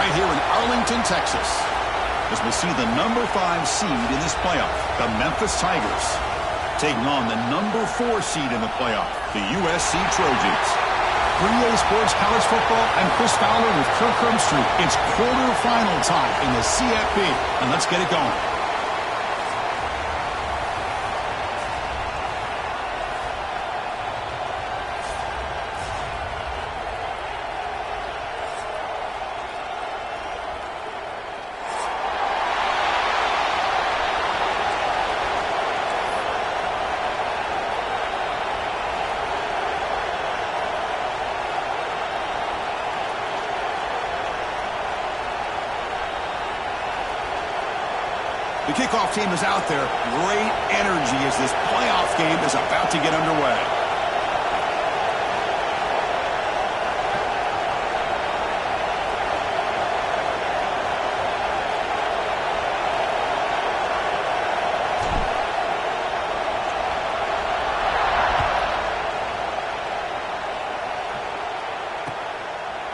right here in Arlington, Texas, as we see the number 5 seed in this playoff, the Memphis Tigers, taking on the number 4 seed in the playoff, the USC Trojans. 3A Sports College Football, I'm Chris Fowler with Kirk Herbstreit. It's quarterfinal time in the CFP, and let's get it going. The kickoff team is out there. Great energy as this playoff game is about to get underway.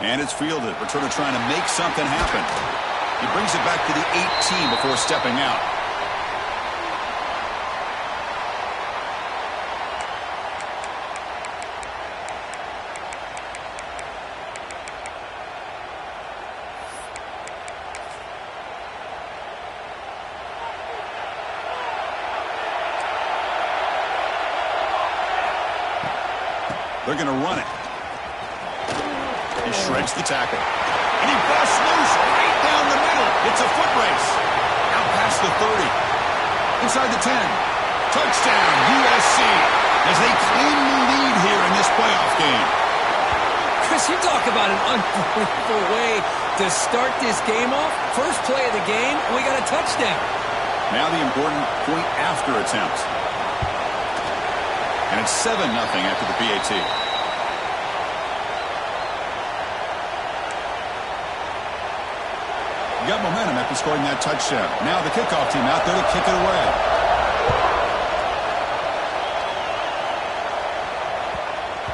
And it's fielded. Returner trying to make something happen. He brings it back to the 18 before stepping out. They're going to run it. He shreds the tackle. And he busts loose right down the middle. It's a foot race. Out past the 30. Inside the 10. Touchdown, USC, as they cleanly lead here in this playoff game. Chris, you talk about an unbelievable way to start this game off. First play of the game, we got a touchdown. Now the important point after attempt. And it's 7-0 after the PAT. Got momentum after scoring that touchdown. Now the kickoff team out there to kick it away.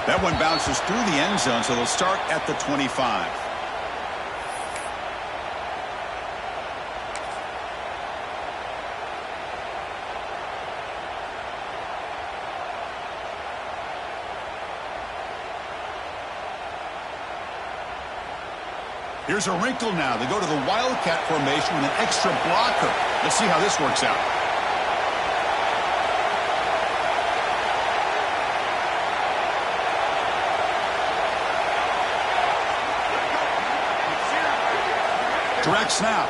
That one bounces through the end zone, so they'll start at the 25. Here's a wrinkle now. They go to the Wildcat formation with an extra blocker. Let's see how this works out. Direct snap.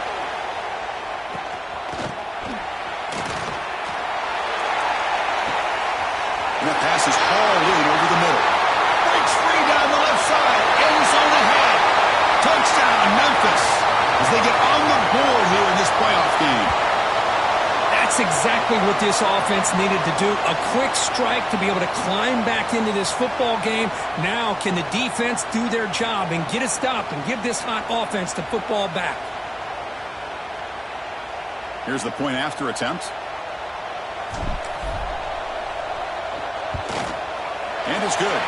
And that pass is hauled in over the middle. Breaks free down the left side. End zone ahead. Touchdown, Memphis, as they get on the board here in this playoff game. That's exactly what this offense needed to do. A quick strike to be able to climb back into this football game. Now can the defense do their job and get a stop and give this hot offense the football back? Here's the point after attempt. And it's good.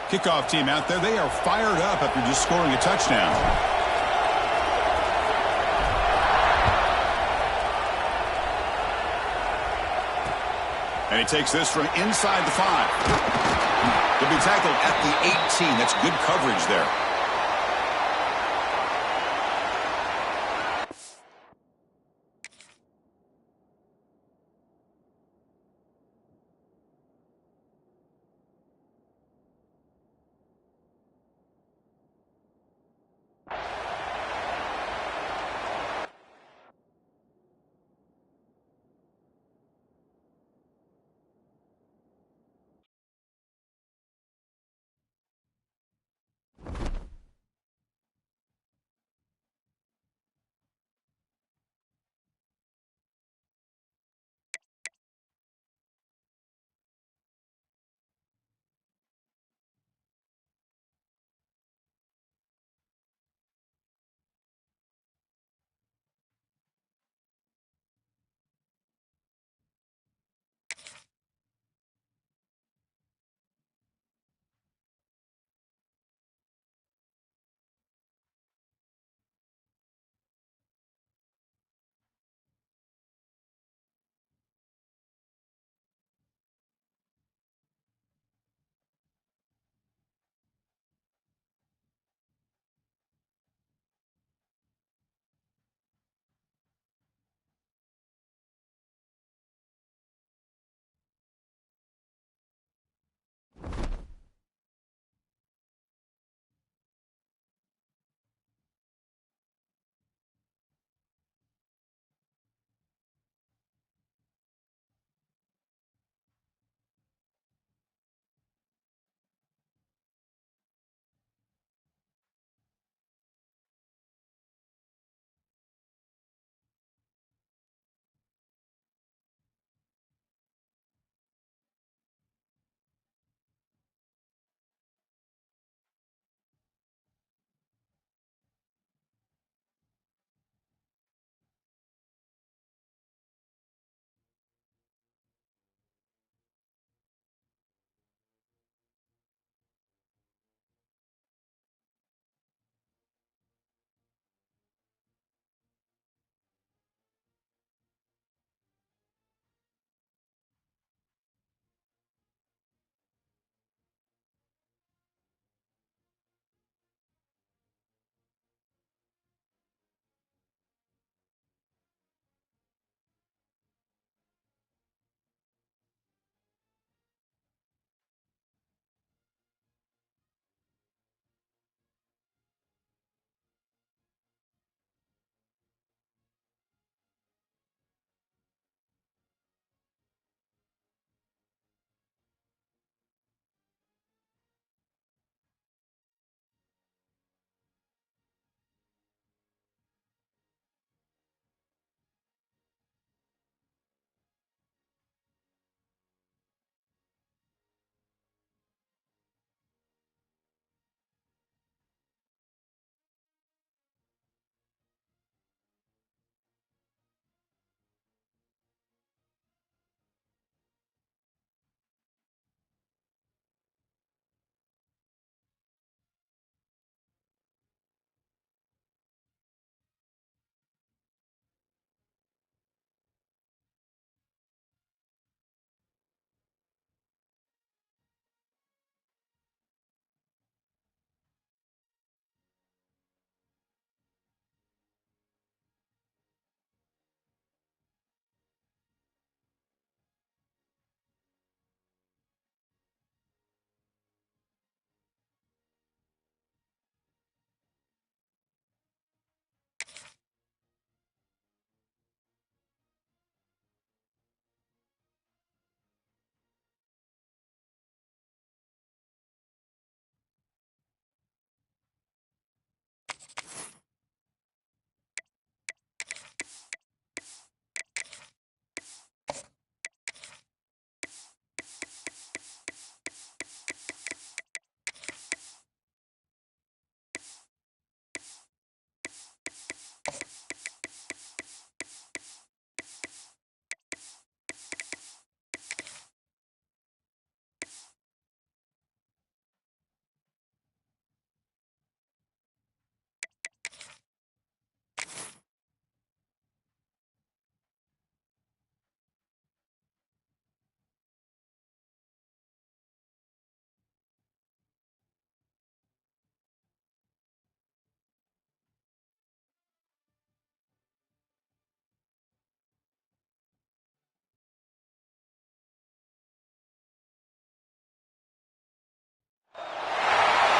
Kickoff team out there, they are fired up after just scoring a touchdown. And he takes this from inside the 5. He'll be tackled at the 18. That's good coverage there.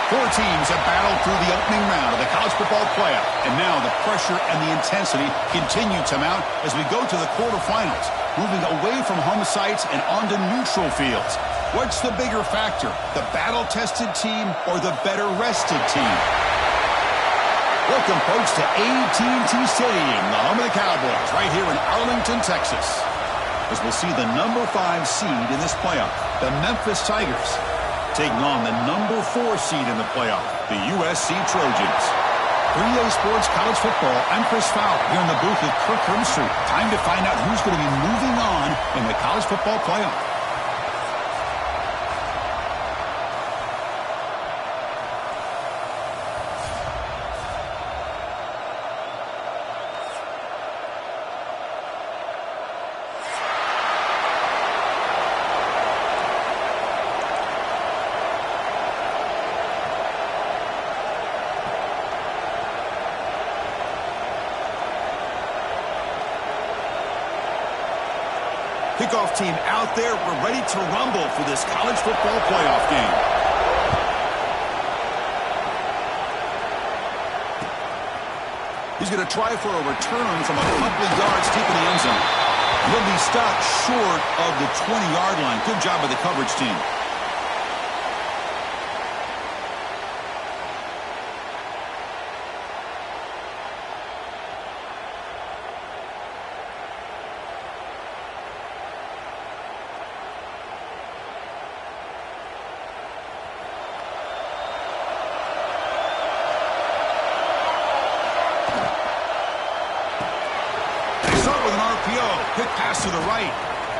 Four teams have battled through the opening round of the college football playoff, and now the pressure and the intensity continue to mount as we go to the quarterfinals, moving away from home sites and onto neutral fields. What's the bigger factor, the battle-tested team or the better-rested team? Welcome, folks, to AT&T Stadium, the home of the Cowboys, right here in Arlington, Texas, as we'll see the number 5 seed in this playoff, the Memphis Tigers, taking on the number 4 seed in the playoff, the USC Trojans. For EA Sports College Football, I'm Chris Fowler here in the booth with Kirk Herbstreit. Time to find out who's going to be moving on in the college football playoff. Kickoff team out there. We're ready to rumble for this college football playoff game. He's going to try for a return from a couple of yards deep in the end zone. He'll be stopped short of the 20-yard line. Good job by the coverage team. Quick pass to the right.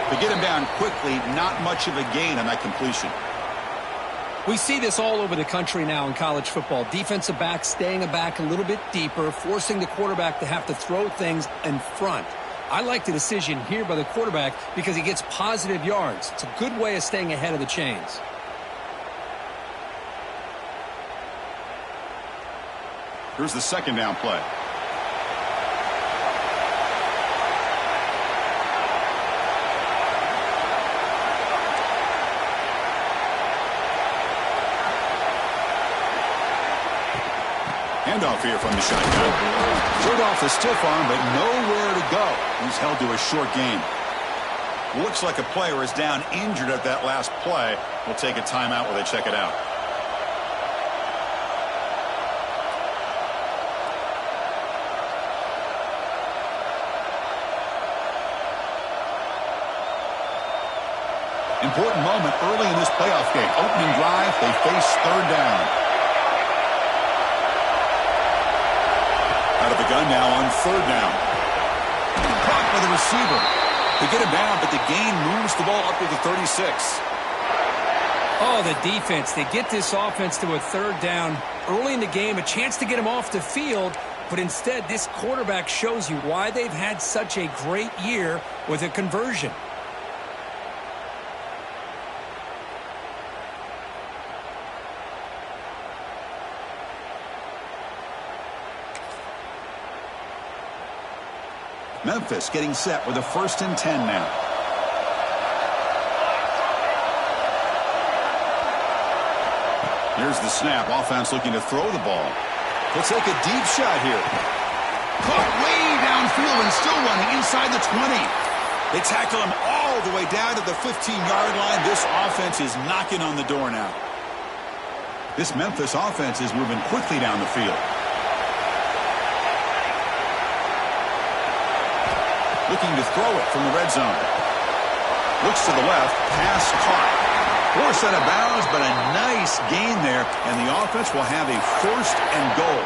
To get him down quickly, not much of a gain on that completion. We see this all over the country now in college football. Defensive backs staying back a little bit deeper, forcing the quarterback to have to throw things in front. I like the decision here by the quarterback because he gets positive yards. It's a good way of staying ahead of the chains. Here's the second down play. Handoff here from the shotgun. Third off the stiff arm, but nowhere to go. He's held to a short gain. Looks like a player is down injured at that last play. We'll take a timeout while they check it out. Important moment early in this playoff game. Opening drive, they face third down. Out of the gun now on third down. Caught by the receiver. They get him down, but the gain moves the ball up to the 36. Oh, the defense. They get this offense to a third down early in the game, a chance to get him off the field, but instead this quarterback shows you why they've had such a great year with a conversion. Memphis getting set with a 1st and 10 now. Here's the snap. Offense looking to throw the ball. Let's take a deep shot here. Caught way downfield and still running inside the 20. They tackle him all the way down to the 15-yard line. This offense is knocking on the door now. This Memphis offense is moving quickly down the field. Looking to throw it from the red zone. Looks to the left. Pass caught. Forced out of bounds, but a nice gain there. And the offense will have a 1st and goal.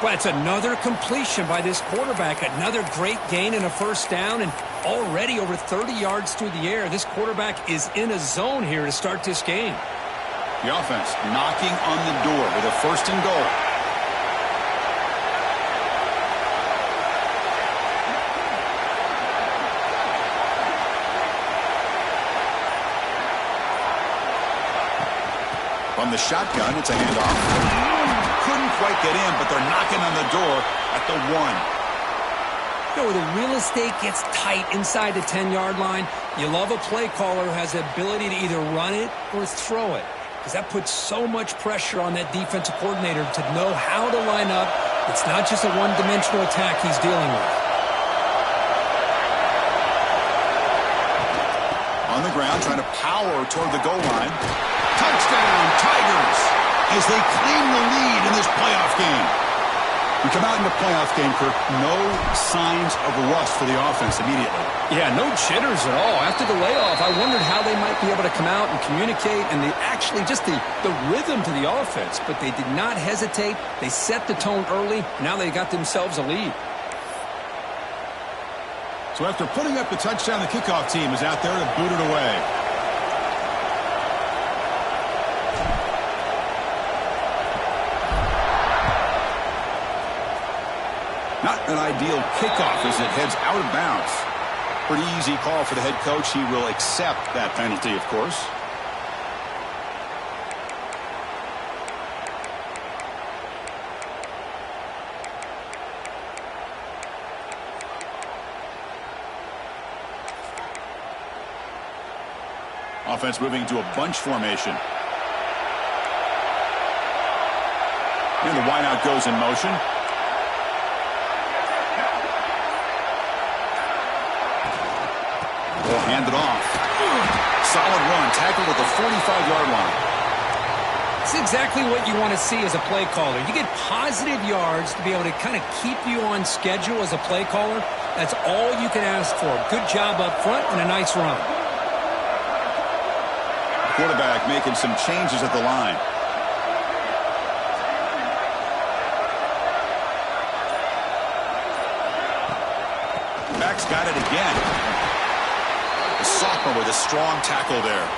Well, it's another completion by this quarterback. Another great gain and a 1st down. And already over 30 yards through the air. This quarterback is in a zone here to start this game. The offense knocking on the door with a 1st and goal. From the shotgun, it's a handoff. Couldn't quite get in, but they're knocking on the door at the 1. You know, the real estate gets tight inside the 10-yard line. You love a play caller who has the ability to either run it or throw it. because that puts so much pressure on that defensive coordinator to know how to line up. It's not just a one-dimensional attack he's dealing with. On the ground, trying to power toward the goal line. Touchdown, Tigers, as they claim the lead in this playoff game. We come out in the playoff game, Kirk, no signs of rust for the offense immediately. Yeah, no jitters at all. After the layoff, I wondered how they might be able to come out and communicate, and actually just the rhythm to the offense. But they did not hesitate. They set the tone early. Now they got themselves a lead. So after putting up the touchdown, the kickoff team is out there to boot it away. Not an ideal kickoff as it heads out of bounds. Pretty easy call for the head coach. He will accept that penalty, of course. Offense moving to a bunch formation. And the wideout goes in motion. Will hand it off. Solid run, tackled at the 45-yard line. It's exactly what you want to see as a play caller. You get positive yards to be able to kind of keep you on schedule as a play caller. That's all you can ask for. Good job up front and a nice run. Quarterback making some changes at the line. Back's got it again. The sophomore with a strong tackle there.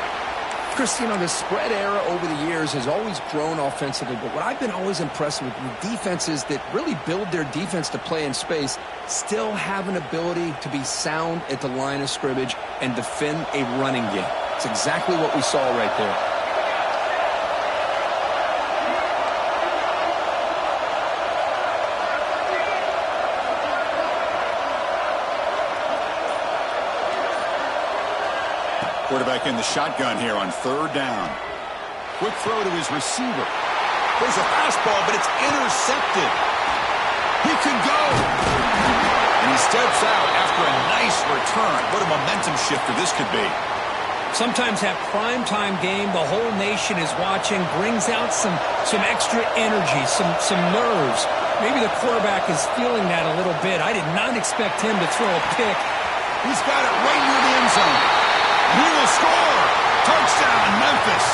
Chris, you know, the spread era over the years has always grown offensively, but what I've been always impressed with defenses that really build their defense to play in space still have an ability to be sound at the line of scrimmage and defend a running game. It's exactly what we saw right there. Quarterback in the shotgun here on third down. Quick throw to his receiver. There's a fastball, but it's intercepted. He can go. And he steps out after a nice return. What a momentum shifter this could be. Sometimes that primetime game, the whole nation is watching, brings out some extra energy, some nerves. Maybe the quarterback is feeling that a little bit. I did not expect him to throw a pick. He's got it right near the end zone. He will score. Touchdown, Memphis.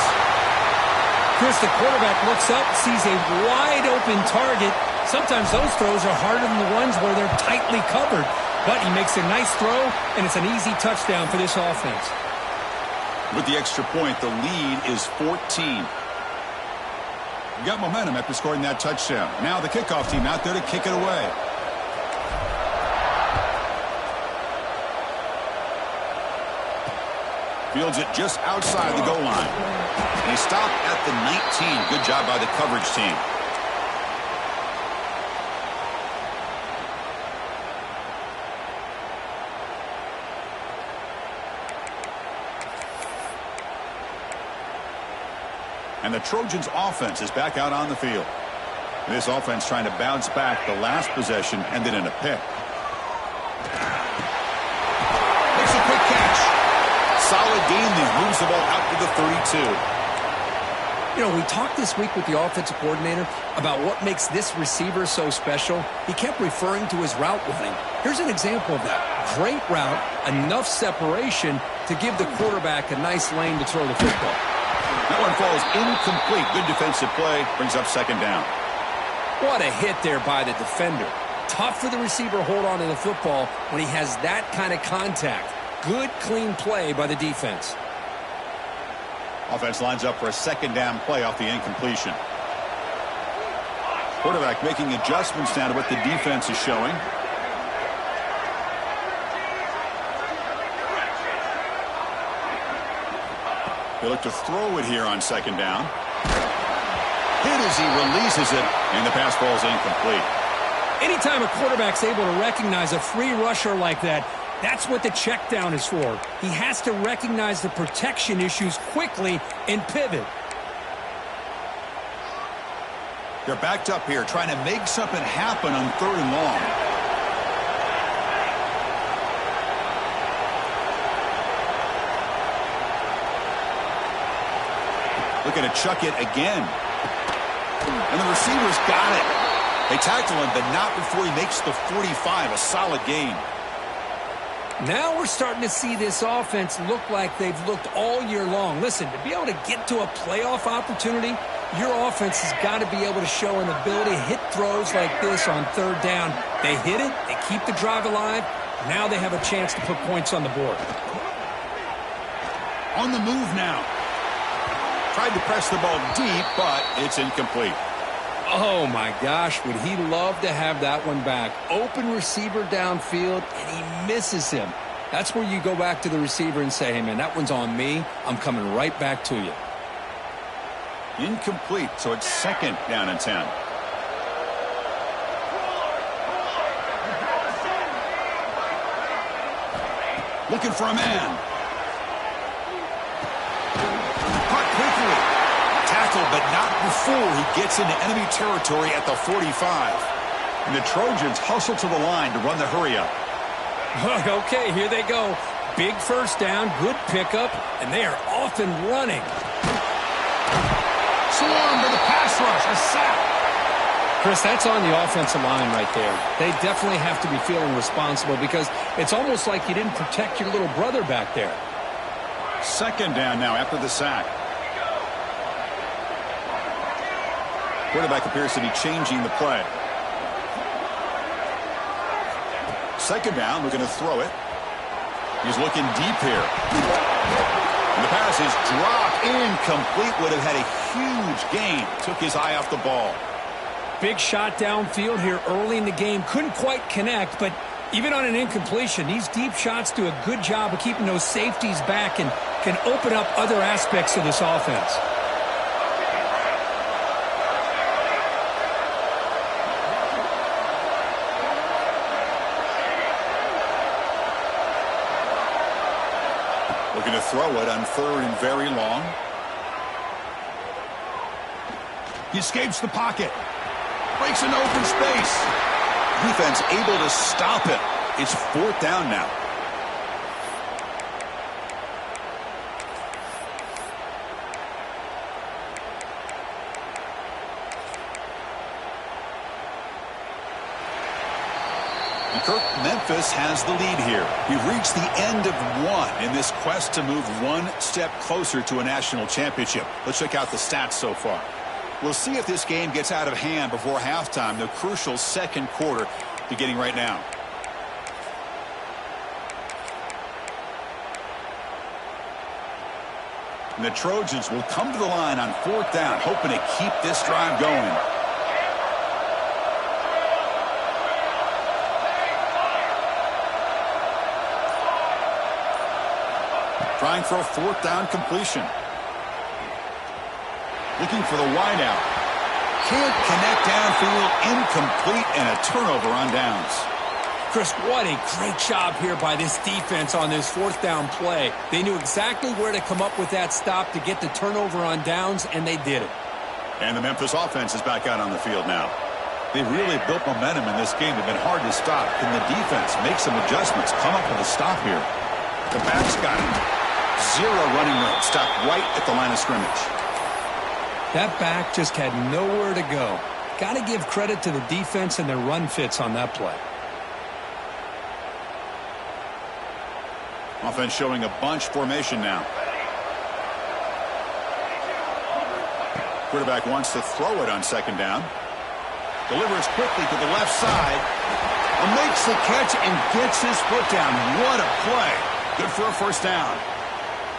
Chris, the quarterback looks up, sees a wide-open target. Sometimes those throws are harder than the ones where they're tightly covered. But he makes a nice throw, and it's an easy touchdown for this offense. With the extra point, the lead is 14. Got momentum after scoring that touchdown. Now the kickoff team out there to kick it away. Fields it just outside the goal line. And he stopped at the 19. Good job by the coverage team. And the Trojans' offense is back out on the field. This offense trying to bounce back. The last possession ended in a pick. Makes a quick catch. Solid gain. He moves the ball out to the 32. You know, we talked this week with the offensive coordinator about what makes this receiver so special. He kept referring to his route running. Here's an example of that. Great route, enough separation to give the quarterback a nice lane to throw the football. That one falls incomplete. Good defensive play. Brings up second down. What a hit there by the defender. Tough for the receiver to hold on to the football when he has that kind of contact. Good, clean play by the defense. Offense lines up for a second down play off the incompletion. Quarterback making adjustments now to what the defense is showing. They look to throw it here on second down. Hit as he releases it, and the pass falls incomplete. Anytime a quarterback's able to recognize a free rusher like that, that's what the check down is for. He has to recognize the protection issues quickly and pivot. They're backed up here trying to make something happen on 3rd and long. Looking to chuck it again. And the receiver's got it. They tackle him, but not before he makes the 45. A solid gain. Now we're starting to see this offense look like they've looked all year long. Listen, to be able to get to a playoff opportunity, your offense has got to be able to show an ability to hit throws like this on 3rd down. They hit it, they keep the drive alive. Now they have a chance to put points on the board. On the move now. Tried to press the ball deep, but it's incomplete. Oh, my gosh, would he love to have that one back. Open receiver downfield, and he misses him. That's where you go back to the receiver and say, hey, man, that one's on me. I'm coming right back to you. Incomplete, so it's 2nd down and 10. Looking for a man. Caught quickly. Tackled, but not before he gets into enemy territory at the 45. And the Trojans hustle to the line to run the hurry-up. Okay, here they go. Big 1st down, good pickup, and they are off and running. Swarm to the pass rush, a sack. Chris, that's on the offensive line right there. They definitely have to be feeling responsible because it's almost like you didn't protect your little brother back there. 2nd down now after the sack. Quarterback appears to be changing the play. 2nd down, we're going to throw it. He's looking deep here. And the pass is dropped, incomplete. Would have had a huge gain. Took his eye off the ball. Big shot downfield here early in the game. Couldn't quite connect, but even on an incompletion, these deep shots do a good job of keeping those safeties back and can open up other aspects of this offense. Looking to throw it on 3rd and very long. He escapes the pocket. Breaks an open space. Defense able to stop it. It's 4th down now. Memphis has the lead here. We've reached the end of 1 in this quest to move 1 step closer to a national championship. Let's check out the stats so far. We'll see if this game gets out of hand before halftime, the crucial 2nd quarter beginning right now. And the Trojans will come to the line on 4th down, hoping to keep this drive going. Trying for a 4th down completion. Looking for the wideout. Can't connect downfield, incomplete, and a turnover on downs. Chris, what a great job here by this defense on this 4th down play. They knew exactly where to come up with that stop to get the turnover on downs, and they did it. And the Memphis offense is back out on the field now. They really built momentum in this game. They've been hard to stop. Can the defense make some adjustments, come up with a stop here? The back's got it. 0 running room. Stopped right at the line of scrimmage. That back just had nowhere to go. Got to give credit to the defense and their run fits on that play. Offense showing a bunch formation now. Quarterback wants to throw it on 2nd down. Delivers quickly to the left side. And makes the catch and gets his foot down. What a play. Good for a 1st down.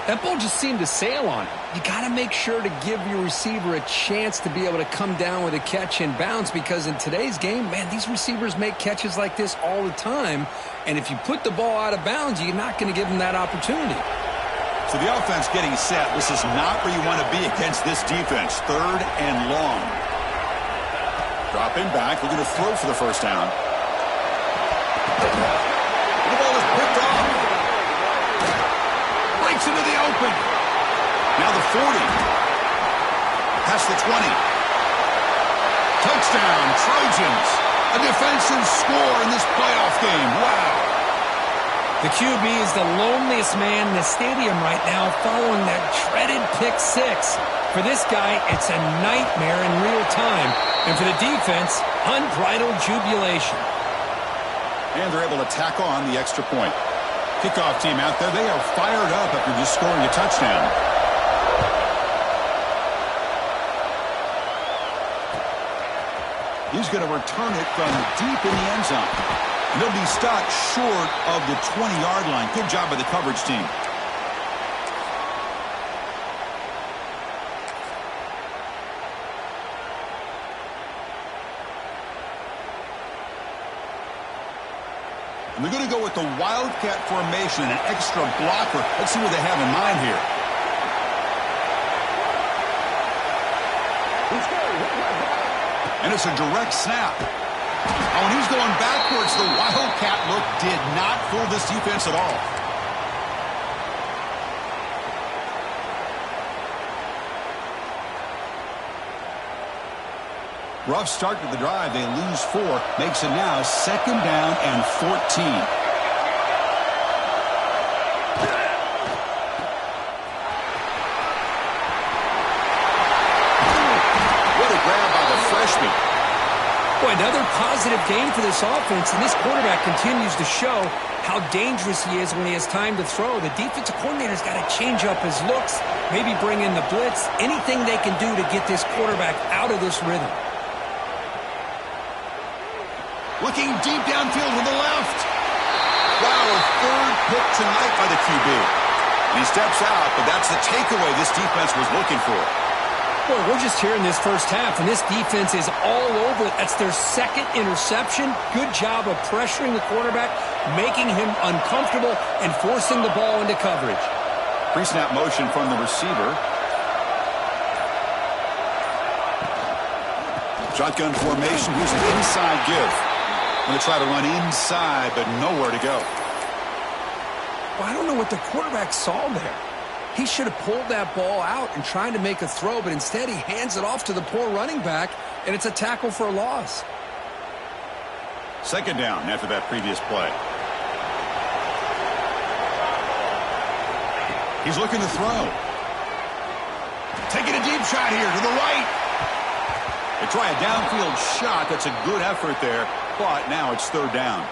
That ball just seemed to sail on him. You got to make sure to give your receiver a chance to be able to come down with a catch and bounce, because in today's game, man, these receivers make catches like this all the time. And if you put the ball out of bounds, you're not going to give them that opportunity. So the offense getting set. This is not where you want to be against this defense. 3rd and long. Dropping back, looking to throw for the 1st down. The ball is picked off. Breaks into the open. Now the 40. Past the 20. Touchdown, Trojans. A defensive score in this playoff game. Wow. The QB is the loneliest man in the stadium right now following that dreaded pick six. For this guy, it's a nightmare in real time. And for the defense, unbridled jubilation. And they're able to tack on the extra point. Kickoff team out there, they are fired up after just scoring a touchdown. He's going to return it from deep in the end zone. And they'll be stopped short of the 20-yard line. Good job by the coverage team. And they're going to go with the Wildcat formation, an extra blocker. Let's see what they have in mind here. And it's a direct snap. Oh, and he's going backwards. The Wildcat look did not fool this defense at all. Rough start to the drive. They lose 4. Makes it now 2nd down and 14. What a grab by the freshman. Boy, another positive game for this offense, and this quarterback continues to show how dangerous he is when he has time to throw. The defensive coordinator's got to change up his looks, maybe bring in the blitz, anything they can do to get this quarterback out of this rhythm. Looking deep downfield to the left. Wow, a 3rd pick tonight by the QB. And he steps out, but that's the takeaway this defense was looking for. Boy, we're just here in this first half, and this defense is all over it. That's their 2nd interception. Good job of pressuring the quarterback, making him uncomfortable, and forcing the ball into coverage. Pre-snap motion from the receiver. Shotgun formation. Here's an inside give. Going to try to run inside, but nowhere to go. Well, I don't know what the quarterback saw there. He should have pulled that ball out and tried to make a throw, but instead he hands it off to the poor running back, and it's a tackle for a loss. 2nd down after that previous play. He's looking to throw. Taking a deep shot here to the right. They try a downfield shot. That's a good effort there, but now it's 3rd down.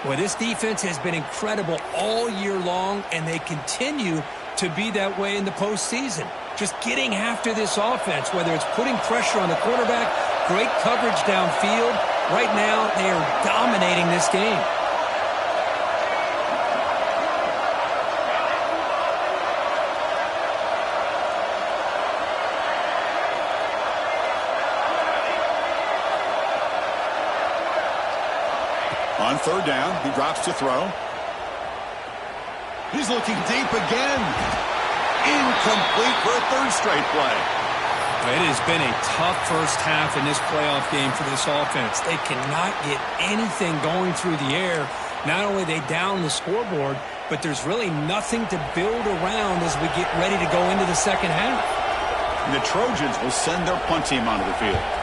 Well, this defense has been incredible all year long, and they continue to be that way in the postseason. Just getting after this offense, whether it's putting pressure on the quarterback, great coverage downfield. Right now, they are dominating this game. On 3rd down, he drops to throw. He's looking deep again. Incomplete for a 3rd straight play. It has been a tough first half in this playoff game for this offense. They cannot get anything going through the air. Not only are they down the scoreboard, but there's really nothing to build around as we get ready to go into the second half. And the Trojans will send their punt team onto the field.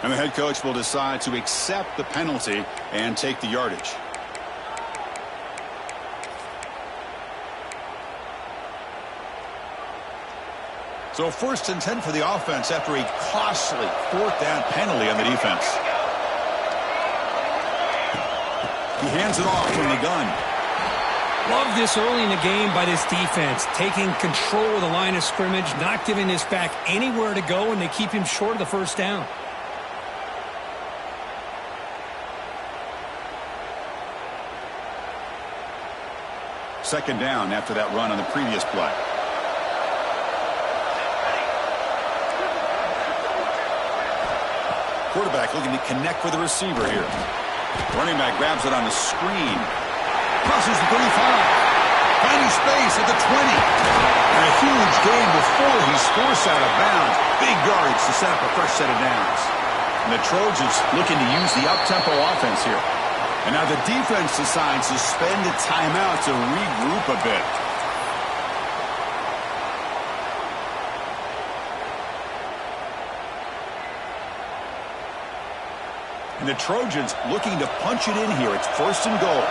And the head coach will decide to accept the penalty and take the yardage. So 1st and 10 for the offense after a costly 4th down penalty on the defense. He hands it off from the gun. Love this early in the game by this defense, taking control of the line of scrimmage, not giving this back anywhere to go, and they keep him short of the 1st down. Second down after that run on the previous play. Quarterback looking to connect with the receiver here. Running back grabs it on the screen. Crosses the 35. Finding space at the 20. And a huge gain before he's forced out of bounds. Big yardage to set up a fresh set of downs. And the Trojans looking to use the up-tempo offense here. And now the defense decides to spend a timeout to regroup a bit. And the Trojans looking to punch it in here. It's 1st and goal.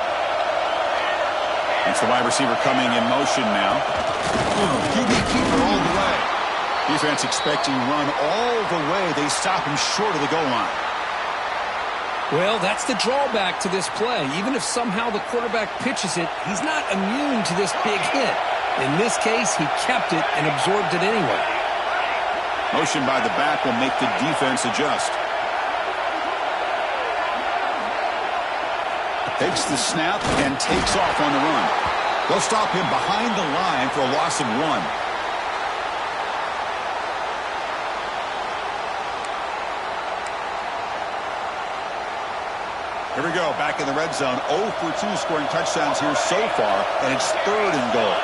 It's the wide receiver coming in motion now. QB keeper all the way. Defense expecting run all the way. They stop him short of the goal line. Well, that's the drawback to this play. Even if somehow the quarterback pitches it, he's not immune to this big hit. In this case, he kept it and absorbed it anyway. Motion by the back will make the defense adjust. Takes the snap and takes off on the run. They'll stop him behind the line for a loss of 1. Here we go, back in the red zone. 0 for 2 scoring touchdowns here so far, and it's 3rd and goal.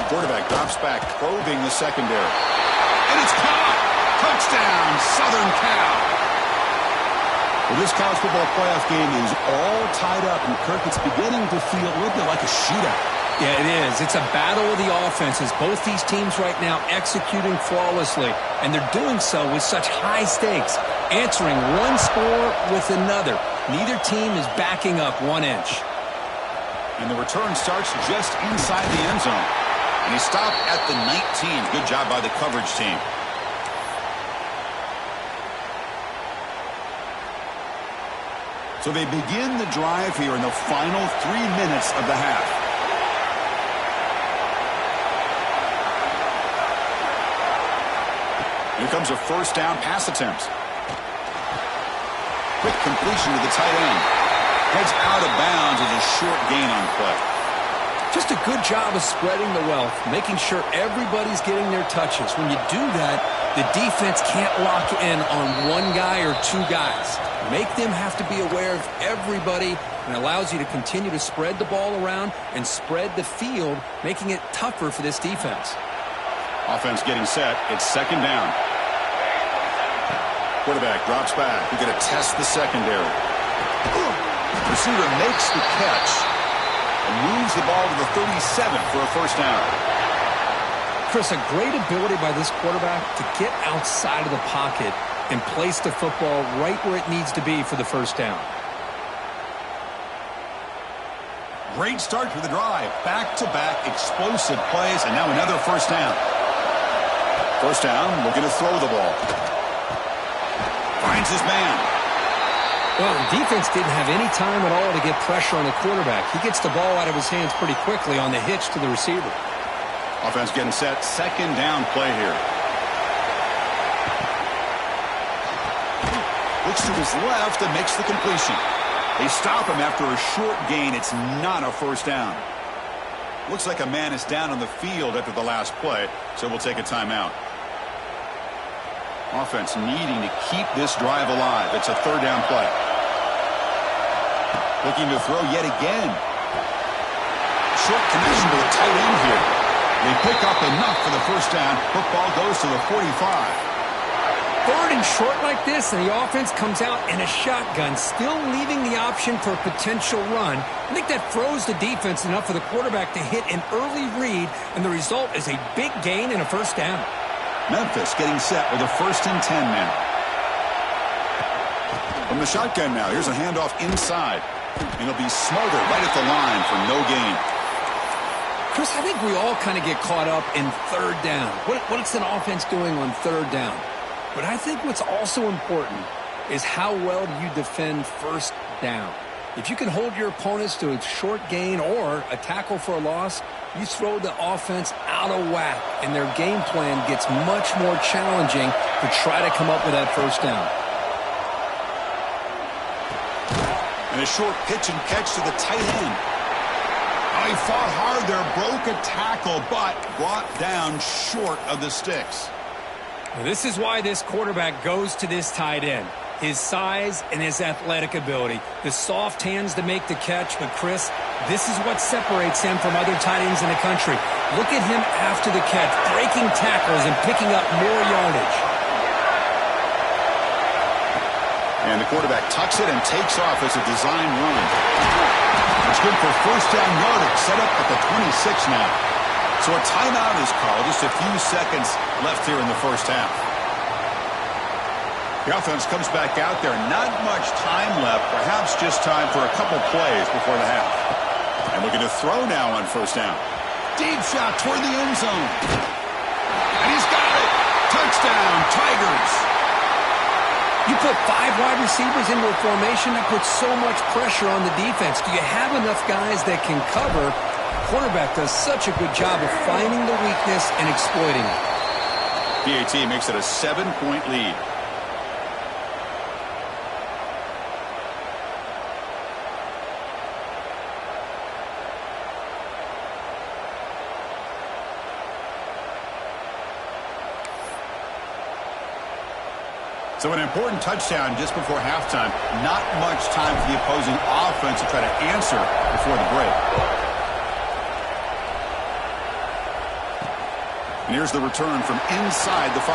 Quarterback drops back, probing the secondary. And it's caught! Touchdown, Southern Cal! Well, this college football playoff game is all tied up, and Kirk, it's beginning to feel a little bit like a shootout. Yeah, it is. It's a battle of the offenses. Both these teams right now executing flawlessly, and they're doing so with such high stakes, answering one score with another. Neither team is backing up 1 inch. And the return starts just inside the end zone. And he stopped at the 19. Good job by the coverage team. So they begin the drive here in the final 3 minutes of the half. Here comes a 1st down pass attempt. Quick completion to the tight end. Heads out of bounds as a short gain on play. Just a good job of spreading the wealth, making sure everybody's getting their touches. When you do that, the defense can't lock in on 1 guy or 2 guys. Make them have to be aware of everybody, and allows you to continue to spread the ball around and spread the field, making it tougher for this defense. Offense getting set. It's 2nd down. Quarterback drops back. We're going to test the secondary. Receiver makes the catch. And moves the ball to the 37 for a 1st down. Chris, a great ability by this quarterback to get outside of the pocket and place the football right where it needs to be for the 1st down. Great start to the drive. Back-to-back explosive plays, and now another 1st down. 1st down, looking to throw the ball. Finds his man. Well, the defense didn't have any time at all to get pressure on the quarterback. He gets the ball out of his hands pretty quickly on the hitch to the receiver. Offense getting set. 2nd down play here. Looks to his left and makes the completion. They stop him after a short gain. It's not a 1st down. Looks like a man is down on the field after the last play, so we'll take a timeout. Offense needing to keep this drive alive. It's a 3rd down play. Looking to throw yet again. Short connection to the tight end here. They pick up enough for the 1st down. Football goes to the 45. 3rd and short like this, and the offense comes out in a shotgun, still leaving the option for a potential run. I think that throws the defense enough for the quarterback to hit an early read, and the result is a big gain and a 1st down. Memphis getting set with a 1st and 10 now. From the shotgun now, here's a handoff inside. And he'll be smothered right at the line for no gain. Chris, I think we all kind of get caught up in 3rd down. What's an offense doing on 3rd down? But I think what's also important is how well do you defend 1st down. If you can hold your opponents to a short gain or a tackle for a loss, you throw the offense out of whack, and their game plan gets much more challenging to try to come up with that 1st down. And a short pitch and catch to the tight end. Oh, he fought hard there, broke a tackle, but brought down short of the sticks. Well, this is why this quarterback goes to this tight end. His size and his athletic ability. The soft hands to make the catch, but Chris, this is what separates him from other tight ends in the country. Look at him after the catch, breaking tackles and picking up more yardage. And the quarterback tucks it and takes off as a design run. It's good for first down yardage, set up at the 26 now. So a timeout is called, just a few seconds left here in the first half. The offense comes back out there. Not much time left, perhaps just time for a couple plays before the half. And looking to throw now on first down. Deep shot toward the end zone. And he's got it. Touchdown, Tigers. You put 5 wide receivers into a formation, that puts so much pressure on the defense. Do you have enough guys that can cover? Quarterback does such a good job of finding the weakness and exploiting it. PAT makes it a 7-point lead. So an important touchdown just before halftime. Not much time for the opposing offense to try to answer before the break. And here's the return from inside the 5.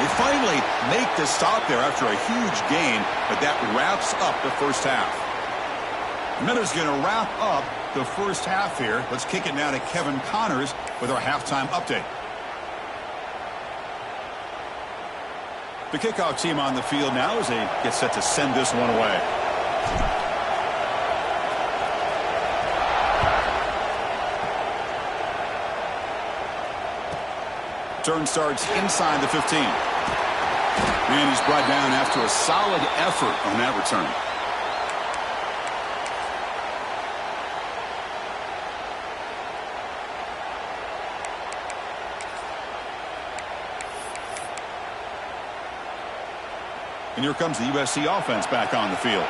They finally make the stop there after a huge gain, but that wraps up the first half. Minnesot's going to wrap up the first half here. Let's kick it now to Kevin Connors with our halftime update. The kickoff team on the field now as they get set to send this one away. Turn starts inside the 15. And he's brought down after a solid effort on that return. And here comes the USC offense back on the field.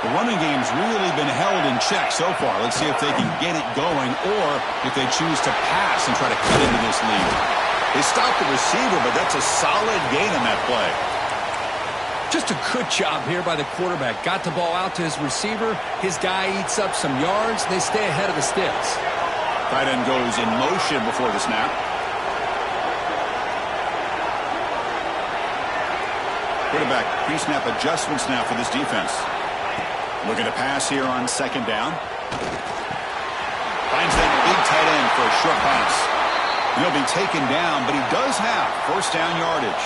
The running game's really been held in check so far. Let's see if they can get it going or if they choose to pass and try to cut into this lead. They stopped the receiver, but that's a solid gain on that play. Just a good job here by the quarterback. Got the ball out to his receiver. His guy eats up some yards. They stay ahead of the sticks. Tight end goes in motion before the snap. Quarterback pre-snap adjustments now for this defense. Looking to pass here on second down. Finds that big tight end for a short pass. He'll be taken down, but he does have first down yardage.